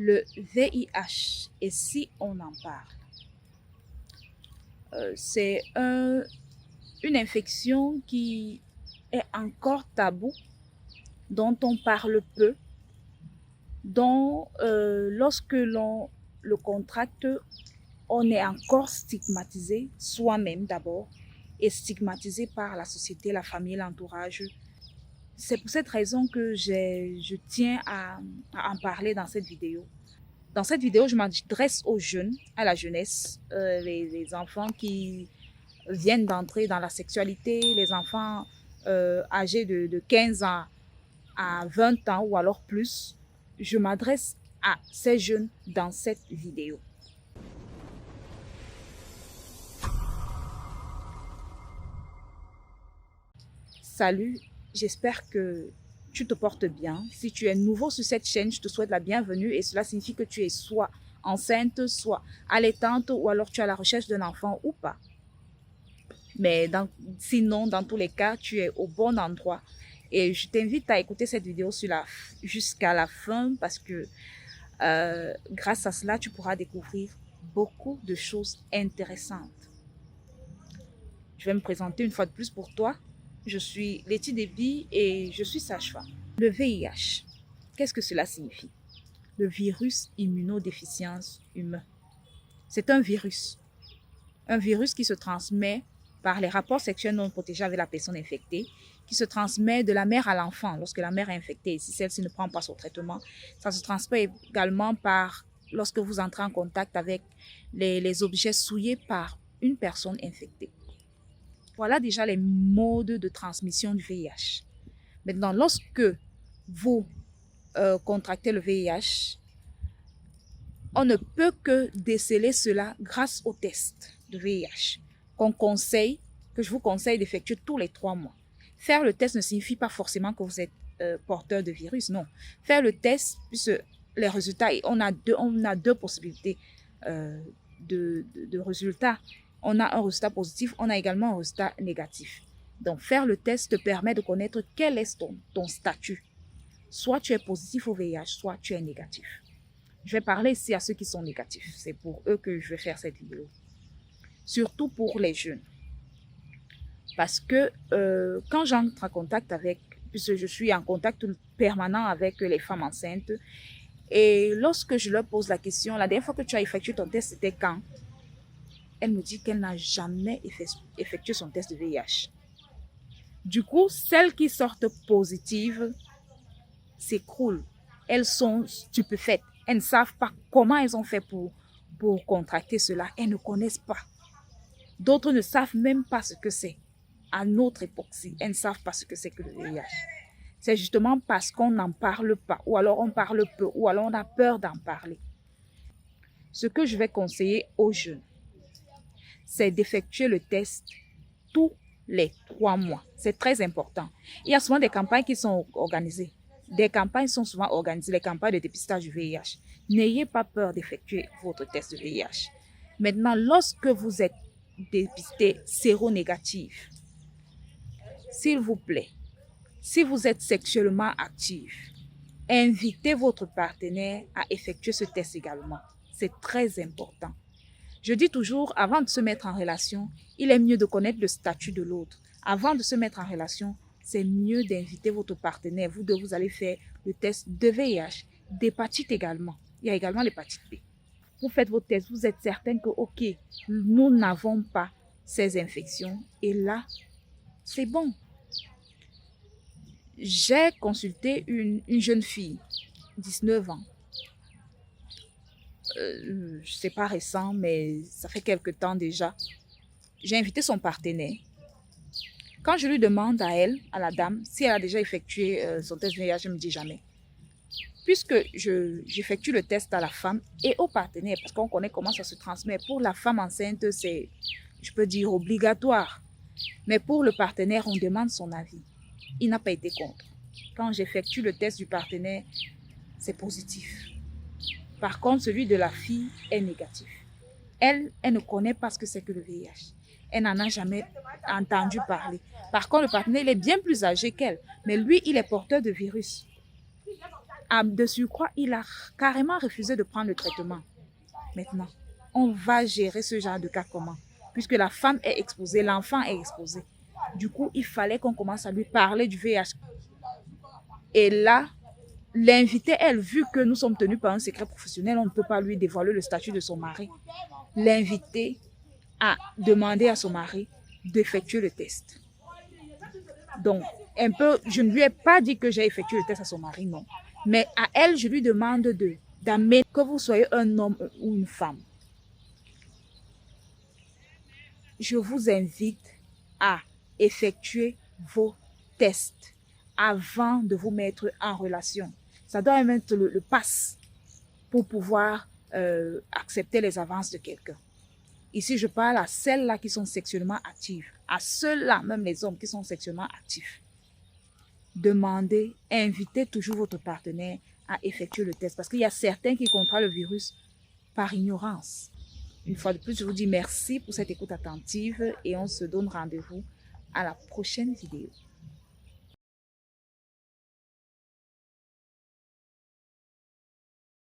Le VIH, et si on en parle, c'est une infection qui est encore tabou, dont on parle peu, dont lorsque l'on le contracte, on est encore stigmatisé, soi-même d'abord, et stigmatisé par la société, la famille, l'entourage. C'est pour cette raison que je tiens à en parler dans cette vidéo. Dans cette vidéo, je m'adresse aux jeunes, à la jeunesse, les enfants qui viennent d'entrer dans la sexualité, les enfants âgés de 15 ans à 20 ans ou alors plus. Je m'adresse à ces jeunes dans cette vidéo. Salut, j'espère que tu te portes bien. Si tu es nouveau sur cette chaîne, je te souhaite la bienvenue et cela signifie que tu es soit enceinte, soit allaitante ou alors tu es à la recherche d'un enfant ou pas. Mais sinon, dans tous les cas, tu es au bon endroit. Et je t'invite à écouter cette vidéo jusqu'à la fin parce que grâce à cela, tu pourras découvrir beaucoup de choses intéressantes. Je vais me présenter une fois de plus pour toi. Je suis Letty Déby et je suis sage-femme. Le VIH, qu'est-ce que cela signifie? Le virus immunodéficience humain. C'est un virus qui se transmet par les rapports sexuels non protégés avec la personne infectée, qui se transmet de la mère à l'enfant lorsque la mère est infectée. Et si celle-ci ne prend pas son traitement, ça se transmet également lorsque vous entrez en contact avec les objets souillés par une personne infectée. Voilà déjà les modes de transmission du VIH. Maintenant, lorsque vous contractez le VIH, on ne peut que déceler cela grâce au test de VIH que je vous conseille d'effectuer tous les 3 mois. Faire le test ne signifie pas forcément que vous êtes porteur de virus, non. Faire le test, puisque les résultats, on a deux possibilités de résultats. On a un résultat positif, on a également un résultat négatif. Donc, faire le test te permet de connaître quel est ton statut. Soit tu es positif au VIH, soit tu es négatif. Je vais parler ici à ceux qui sont négatifs. C'est pour eux que je vais faire cette vidéo. Surtout pour les jeunes. Parce que quand j'entre en contact puisque je suis en contact permanent avec les femmes enceintes, et lorsque je leur pose la question, la dernière fois que tu as effectué ton test, c'était quand? Elle me dit qu'elle n'a jamais effectué son test de VIH. Du coup, celles qui sortent positives s'écroulent. Elles sont stupéfaites. Elles ne savent pas comment elles ont fait pour contracter cela. Elles ne connaissent pas. D'autres ne savent même pas ce que c'est. À notre époque, elles ne savent pas ce que c'est que le VIH. C'est justement parce qu'on n'en parle pas, ou alors on parle peu, ou alors on a peur d'en parler. Ce que je vais conseiller aux jeunes, c'est d'effectuer le test tous les 3 mois. C'est très important. Il y a souvent des campagnes qui sont organisées. Des campagnes sont souvent organisées, les campagnes de dépistage du VIH. N'ayez pas peur d'effectuer votre test de VIH. Maintenant, lorsque vous êtes dépisté séronégatif, s'il vous plaît, si vous êtes sexuellement actif, invitez votre partenaire à effectuer ce test également. C'est très important. Je dis toujours, avant de se mettre en relation, il est mieux de connaître le statut de l'autre. Avant de se mettre en relation, c'est mieux d'inviter votre partenaire. Vous deux, vous allez faire le test de VIH, d'hépatite également. Il y a également l'hépatite B. Vous faites votre test, vous êtes certaine que, ok, nous n'avons pas ces infections. Et là, c'est bon. J'ai consulté une jeune fille, 19 ans. C'est pas récent, mais ça fait quelque temps déjà. J'ai invité son partenaire. Quand je lui demande à elle, à la dame, si elle a déjà effectué son test de VIH, elle me dit jamais. Puisque j'effectue le test à la femme et au partenaire, parce qu'on connaît comment ça se transmet. Pour la femme enceinte, c'est, je peux dire, obligatoire. Mais pour le partenaire, on demande son avis. Il n'a pas été contre. Quand j'effectue le test du partenaire, c'est positif. Par contre, celui de la fille est négatif. Elle ne connaît pas ce que c'est que le VIH. Elle n'en a jamais entendu parler. Par contre, le partenaire, il est bien plus âgé qu'elle. Mais lui, il est porteur de virus. De surcroît, il a carrément refusé de prendre le traitement. Maintenant, on va gérer ce genre de cas comment? Puisque la femme est exposée, l'enfant est exposé. Du coup, il fallait qu'on commence à lui parler du VIH. Et là, l'invité, elle, vu que nous sommes tenus par un secret professionnel, on ne peut pas lui dévoiler le statut de son mari. L'invité a demandé à son mari d'effectuer le test. Donc, un peu, je ne lui ai pas dit que j'ai effectué le test à son mari, non. Mais à elle, je lui demande d'amener, que vous soyez un homme ou une femme. Je vous invite à effectuer vos tests avant de vous mettre en relation. Ça doit être le pass pour pouvoir accepter les avances de quelqu'un. Ici, je parle à celles-là qui sont sexuellement actives, à ceux-là, même les hommes qui sont sexuellement actifs. Demandez, invitez toujours votre partenaire à effectuer le test parce qu'il y a certains qui contraient le virus par ignorance. Une fois de plus, je vous dis merci pour cette écoute attentive et on se donne rendez-vous à la prochaine vidéo.